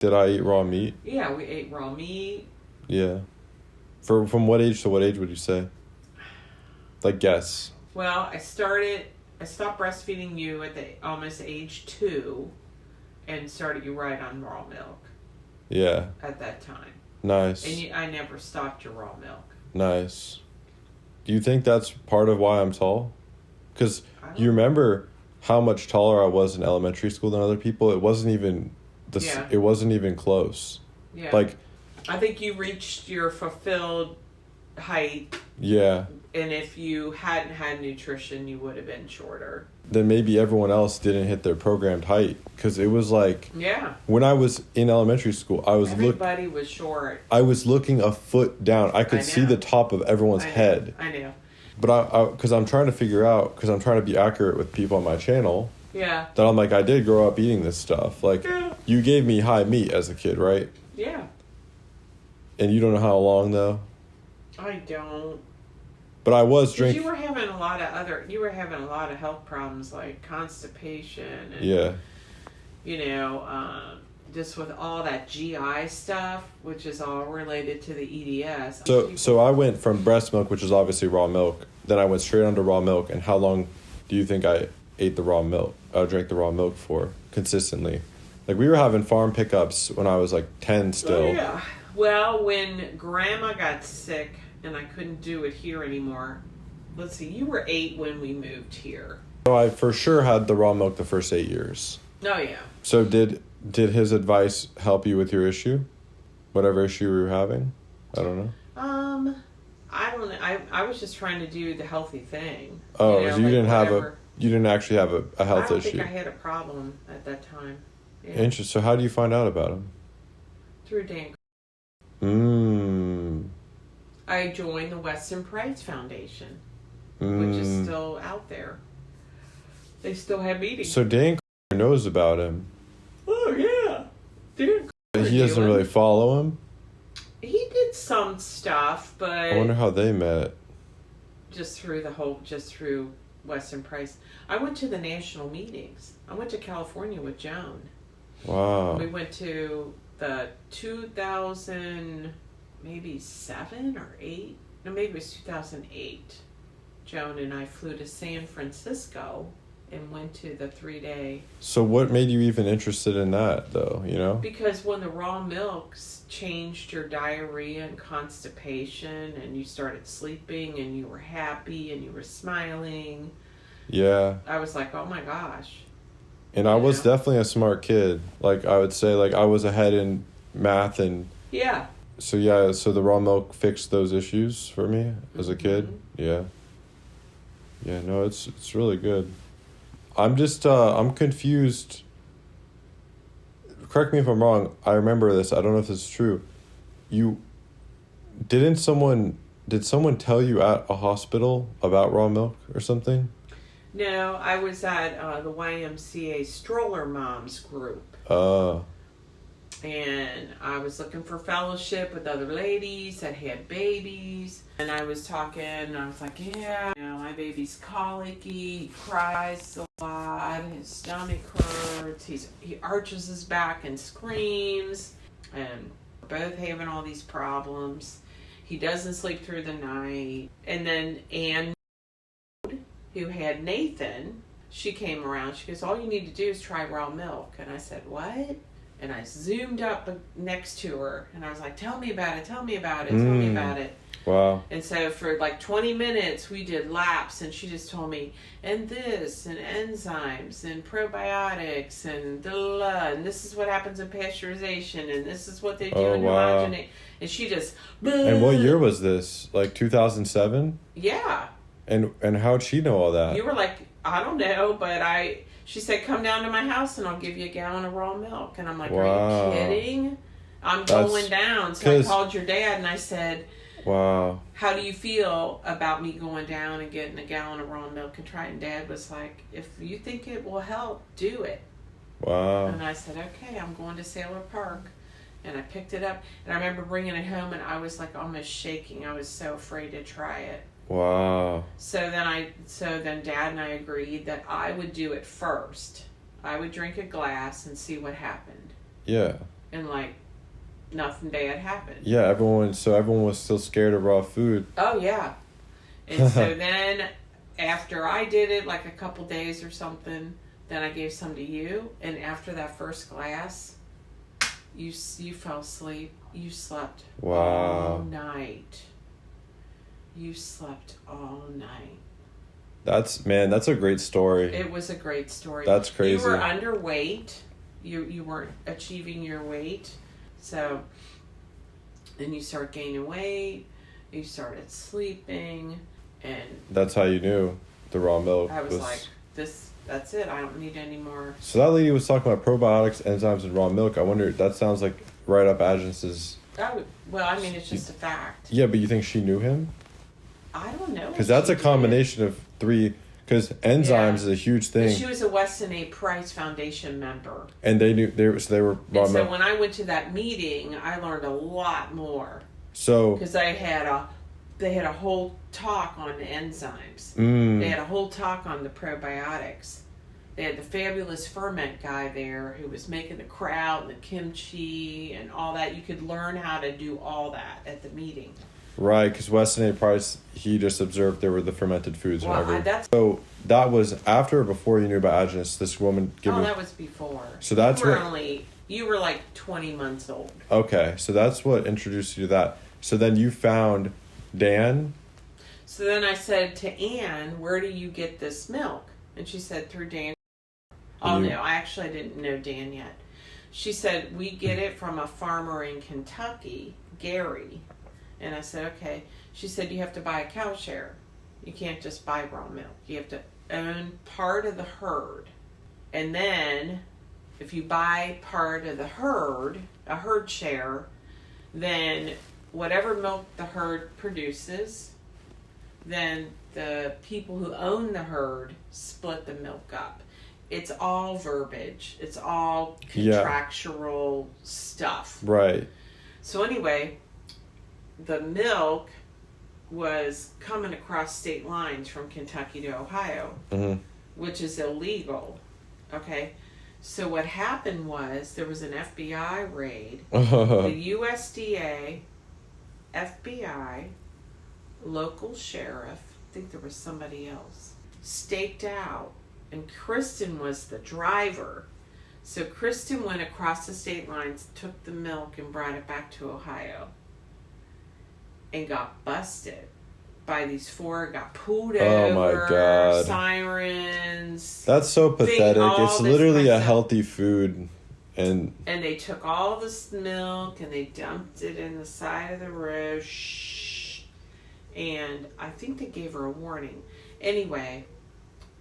Did I eat raw meat? Yeah, we ate raw meat. Yeah. From what age to what age would you say? Like, guess. Well, I stopped breastfeeding you at the almost age 2 and started you right on raw milk. Yeah. At that time. Nice. And I never stopped your raw milk. Nice. Do you think that's part of why I'm tall? Because you remember how much taller I was in elementary school than other people? It wasn't even It wasn't even close. Yeah. Like, I think you reached your fulfilled height. Yeah. And if you hadn't had nutrition, you would have been shorter. Then maybe everyone else didn't hit their programmed height. Because it was like... Yeah. When I was in elementary school, everybody was short. I was looking a foot down. I could see the top of everyone's head. I know. But because I'm trying to figure out... Because I'm trying to be accurate with people on my channel. Yeah. That I'm like, I did grow up eating this stuff. Like, you gave me high meat as a kid, right? Yeah. And you don't know how long, though? I don't. But I was drinking. You were having a lot of health problems like constipation and just with all that GI stuff, which is all related to the EDS. So I went from breast milk, which is obviously raw milk, then I went straight onto raw milk. And how long do you think I ate the raw milk? I drank the raw milk for consistently. Like, we were having farm pickups when I was like 10 still. Oh, yeah. Well, when Grandma got sick and I couldn't do it here anymore. Let's see, you were 8 when we moved here. So I for sure had the raw milk the first 8 years. Oh, yeah. So did his advice help you with your issue? Whatever issue you were having? I don't know. I don't know. I was just trying to do the healthy thing. Oh, so you didn't actually have a health issue. I don't think I had a problem at that time. Yeah. Interesting. So how do you find out about him? Through Dan. I joined the Weston Price Foundation, which is still out there. They still have meetings. So Dan knows about him. Oh, yeah. Dan He doesn't really follow him? He did some stuff, but... I wonder how they met. Just through Weston Price. I went to the national meetings. I went to California with Joan. Wow. We went to the 2000... maybe 7 or 8. No, maybe it was 2008. Joan and I flew to San Francisco and went to the 3-day. So what made you even interested in that, though, you know? Because when the raw milks changed your diarrhea and constipation and you started sleeping and you were happy and you were smiling. Yeah. I was like, oh my gosh. And I was definitely a smart kid. Like, I would say, like, I was ahead in math and... Yeah. So the raw milk fixed those issues for me as a kid. Yeah. Yeah, no, it's really good. I'm just I'm confused. Correct me if I'm wrong. I remember this. I don't know if this is true. Did someone tell you at a hospital about raw milk or something? No, I was at the YMCA Stroller Moms group. And I was looking for fellowship with other ladies that had babies. And I was talking, and I was like, yeah, my baby's colicky, he cries a lot, his stomach hurts, he arches his back and screams. And we're both having all these problems. He doesn't sleep through the night. And then Anne, who had Nathan, she came around. She goes, all you need to do is try raw milk. And I said, what? And I zoomed up next to her, and I was like, tell me about it, tell me about it, tell me about it. Wow. And so for like 20 minutes, we did laps, and she just told me, and this, and enzymes, and probiotics, and and this is what happens in pasteurization, and this is what they do in homogenate. And she just... And what year was this? Like 2007? Yeah. And how'd she know all that? You were like, I don't know, but she said, come down to my house and I'll give you a gallon of raw milk. And I'm like, are you kidding? I'm going down. So I called your dad and I said, wow, how do you feel about me going down and getting a gallon of raw milk and trying? Dad was like, if you think it will help, do it. Wow. And I said, okay, I'm going to Sailor Park. And I picked it up. And I remember bringing it home and I was like almost shaking. I was so afraid to try it. Wow. So then Dad and I agreed that I would do it first. I would drink a glass and see what happened. Yeah. and like nothing bad happened. Yeah, everyone was still scared of raw food. Oh yeah. And so then after I did it like a couple days or something, then I gave some to you, and after that first glass, you fell asleep. You slept all night. You slept all night. That's a great story. It was a great story. That's crazy. You were underweight. You weren't achieving your weight. So then you start gaining weight. You started sleeping, and that's how you knew the raw milk. I was like, that's it. I don't need any more. So that lady was talking about probiotics, enzymes, and raw milk. I wonder, that sounds like right up Aajonus's. Well, I mean, it's just a fact. Yeah, but you think she knew him? I don't know. Because that's a combination of three. Because enzymes is a huge thing. She was a Weston A. Price Foundation member, and they knew they were raw milk. So when I went to that meeting, I learned a lot more. So because they had a whole talk on the enzymes. They had a whole talk on the probiotics. They had the fabulous ferment guy there who was making the kraut and the kimchi and all that. You could learn how to do all that at the meeting. Right, because Weston A. Price, he just observed there were the fermented foods and everything. So that was after or before you knew about Aajonus, this woman giving... Oh, that was before. So that's you were like 20 months old. Okay, so that's what introduced you to that. So then you found Dan. So then I said to Anne, where do you get this milk? And she said, through Dan. Oh, no, I actually didn't know Dan yet. She said, we get it from a farmer in Kentucky, Gary. And I said, okay. She said, you have to buy a cow share. You can't just buy raw milk. You have to own part of the herd. And then, if you buy part of the herd, a herd share, then whatever milk the herd produces, then the people who own the herd split the milk up. It's all verbiage. It's all contractual stuff. Right. So anyway, the milk was coming across state lines from Kentucky to Ohio, which is illegal. Okay. So what happened was there was an FBI raid. The USDA, FBI, local sheriff, I think there was somebody else, staked out. And Kristen was the driver. So Kristen went across the state lines, took the milk, and brought it back to Ohio. And got busted by these four, got pulled over. Oh my God. Sirens. That's so pathetic. It's literally a healthy food. And they took all this milk and they dumped it in the side of the road. Shh. And I think they gave her a warning. Anyway,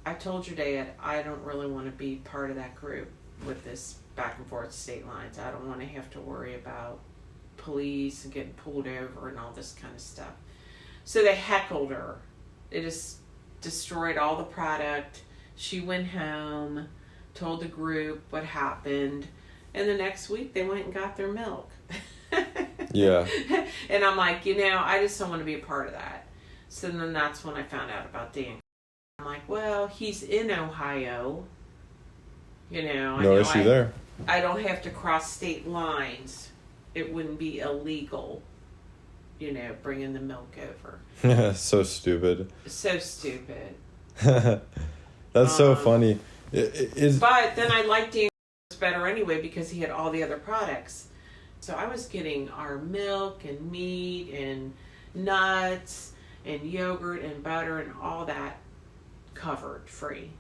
I told your dad I don't really want to be part of that group with this back and forth state lines. I don't want to have to worry about police and getting pulled over and all this kind of stuff. So they heckled her. They just destroyed all the product. She went home, told the group what happened, and the next week they went and got their milk. Yeah. And I'm like, I just don't want to be a part of that. So then that's when I found out about Dan. I'm like, well, he's in Ohio. No issue there. I don't have to cross state lines. It wouldn't be illegal, bringing the milk over. So stupid. So stupid. That's so funny. But then I liked Dan better anyway because he had all the other products. So I was getting our milk and meat and nuts and yogurt and butter and all that covered free.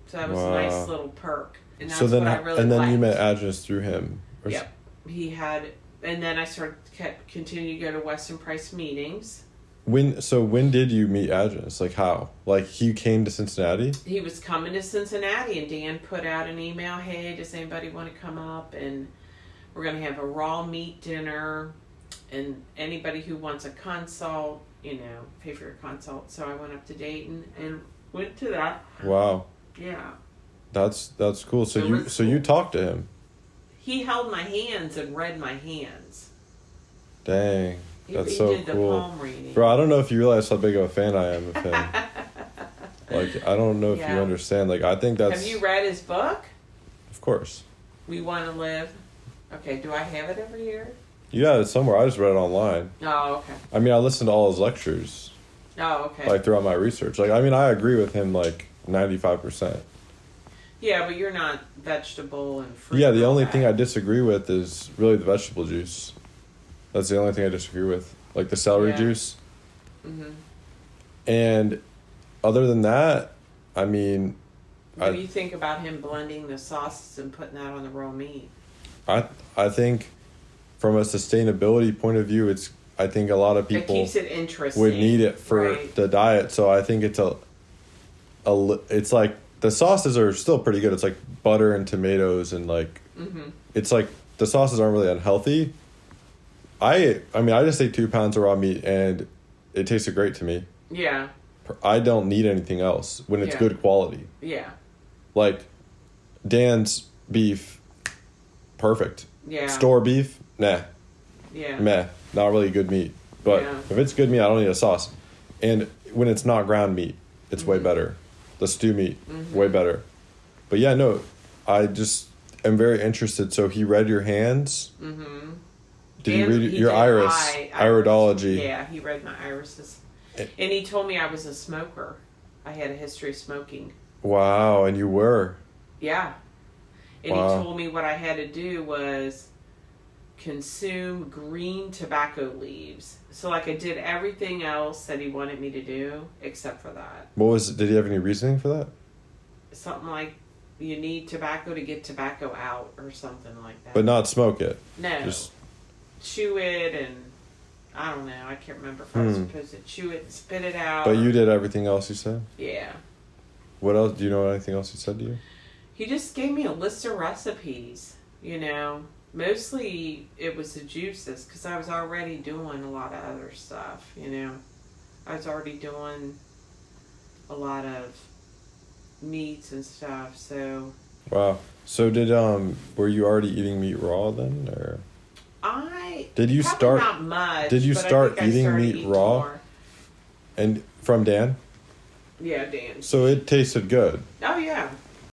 So that was a nice little perk. And that's what I really liked. And then you met Aajonus through him. Yep. He had, and then I continued to go to Weston Price meetings. When did you meet Aajonus? Like how? Like he came to Cincinnati? He was coming to Cincinnati and Dan put out an email, hey, does anybody want to come up? And we're going to have a raw meat dinner. And anybody who wants a consult, pay for your consult. So I went up to Dayton and went to that. Wow. Yeah. That's cool. So you talked to him. He held my hands and read my hands. Dang. That's so did cool. The palm reading. Bro, I don't know if you realize how big of a fan I am of him. Like, I don't know if you understand. Like, I think that's... Have you read his book? Of course. We Want to Live? Okay, do I have it every year? You got it somewhere. I just read it online. Oh, okay. I mean, I listened to all his lectures, Oh, okay. like throughout my research. Like, I mean, I agree with him like 95%. Yeah, but you're not vegetable and fruit. Yeah, the and all only that. thing I disagree with is really the vegetable juice. That's the only thing I disagree with. Like the celery Yeah. juice. Mm-hmm. And other than that, I mean, What do you think about him blending the sauces and putting that on the raw meat? I think from a sustainability point of view, I think a lot of It people keeps it interesting. would need it for right? the diet. So I think it's it's like the sauces are still pretty good. It's like butter and tomatoes and like Mm-hmm. it's like the sauces aren't really unhealthy. I mean I just ate 2 pounds of raw meat and it tasted great to me. Yeah. I don't need anything else when it's Yeah. good quality. Yeah. Like Dan's beef, perfect. Yeah. Store beef, nah, Yeah. meh, not really good meat. But Yeah. if it's good meat, I don't need a sauce. And when it's not ground meat, it's way Mm-hmm. better. The stew meat, way better. But yeah, no, I just am very interested. So he read your hands. Mm-hmm. Did he And read your did iris? Iridology. Yeah, he read my irises. It- And he told me I was a smoker. I had a history of smoking. Wow, and you were. Yeah. And Wow. he told me what I had to do was consume green tobacco leaves. So like I did everything else that he wanted me to do except for that. Did he have any reasoning for that? Something like you need tobacco to get tobacco out or something like that. But not smoke it. no. Just, Chew it and I don't know. I can't remember if I was supposed to chew it and spit it out. but you did everything else he said? Yeah. What else? Do you know anything else he said to you? He just gave me a list of recipes, you know. Mostly it was the juices because I was already doing a lot of other stuff, you know. I was already doing a lot of meats and stuff, so Wow. So were you already eating meat raw then, or did you probably start? not much. did you but I start think I eating started meat eating raw? more. And from Dan? Yeah, Dan. So it tasted good. Oh yeah.